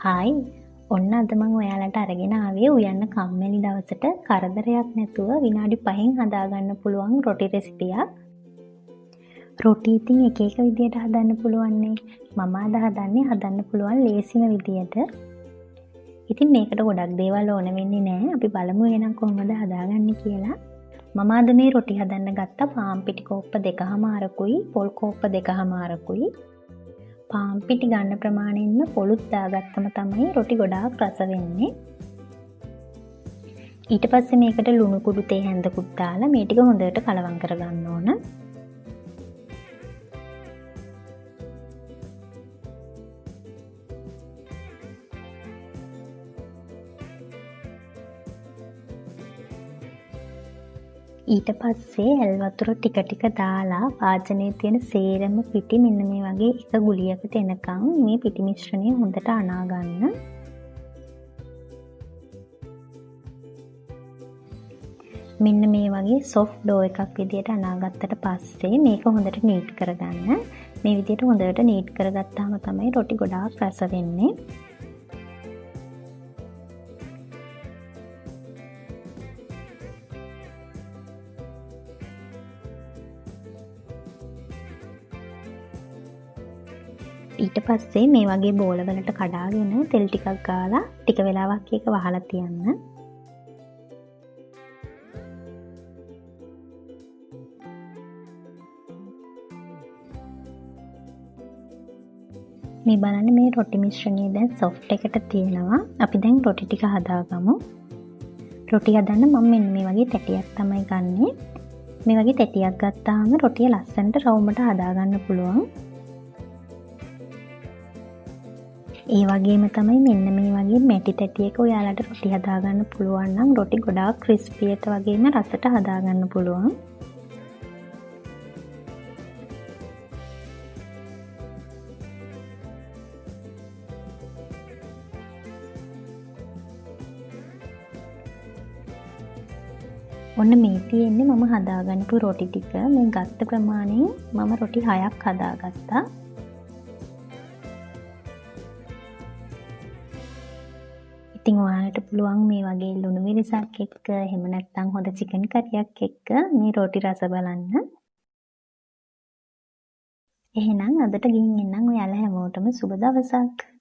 Hi ඔන්න අද මම ඔයාලට අරගෙන ආවේ උයන්න කම්මැලි දවසට කරදරයක් නැතුව විනාඩි 5න් හදාගන්න පුළුවන් රොටි රෙසිපියක්. රොටි ඉතින් එක එක විදියට හදන්න පුළුවන්නේ. මම අද හදන්න පුළුවන් ලේසිම විදියට. ඉතින් මේකට ගොඩක් දේවල් ඕන වෙන්නේ නැහැ. අපි බලමු එහෙනම් කොහොමද හදාගන්නේ කියලා. මම අද මේ රොටි හදන්න ගත්ත පාන් පිටි කෝප්ප 2මාරකුයි පොල් කෝප්ප 2මාරකුයි. පාන් පිටි ගන්න ප්‍රමාණයෙන්ම පොළුත් දාගත්තම තමයි රොටි ගොඩාක් රස වෙන්නේ. ඊට පස්සේ මේකට ලුණු කුඩු තේ හැන්දකුත් දාලා මේ ටික හොඳට කලවම් කරගන්න ඕන. ඊට පස්සේ ඇල් වතුර ටික ටික දාලා වාජනයේ තියෙන සේරම පිටි මෙන්න මේ වගේ එක ගුලියකට එනකම් මේ පිටි මිශ්‍රණය හොඳට අනා ගන්න. මෙන්න මේ වගේ soft dough එකක් විදියට අනාගත්තට පස්සේ මේක හොඳට නීට් කරගන්න. මේ විදියට හොඳට නීට් කරගත්තාම තමයි රොටි ගොඩාක් රස වෙන්නේ. ඊට පස්සේ මේ වගේ බෝලවලට කඩාගෙන තෙල් ටිකක් ගාලා ටික වෙලාවක් ඒක වහලා තියන්න. මේ බලන්න මේ රොටි මිශ්‍රණය දැන් සොෆ්ට් එකට තියෙනවා. අපි දැන් රොටි ටික හදාගමු. රොටි හදන්න මම මෙන්න මේ වගේ තැටියක් තමයි ගන්නෙ. මේ වගේ තැටියක් ගත්තාම රොටිය ලස්සනට රවුමට හදාගන්න පුළුවන්. ඒ වගේම තමයි මෙන්න මේ වගේ මැටි තැටියක ඔයාලට රොටි හදාගන්න පුළුවන් නම් රොටි ගොඩාක් ක්‍රිස්පියට වගේම රසට හදාගන්න පුළුවන්. ඔන්න මේ තියෙන්නේ මම හදාගන්නපු රොටි ටික. මේ ගත්ත ප්‍රමාණයෙන් මම රොටි 6ක් හදාගත්තා. ඉතින් ඔයාලට පුළුවන් මේ වගේ ලුණු මිරිසක් එක්ක එහෙම නැත්නම් හොඳ චිකන් කරියක් එක්ක මේ රොටි රස බලන්න. එහෙනම් අදට ගිහින් එන්නම් ඔයාලා හැමෝටම සුබ දවසක්.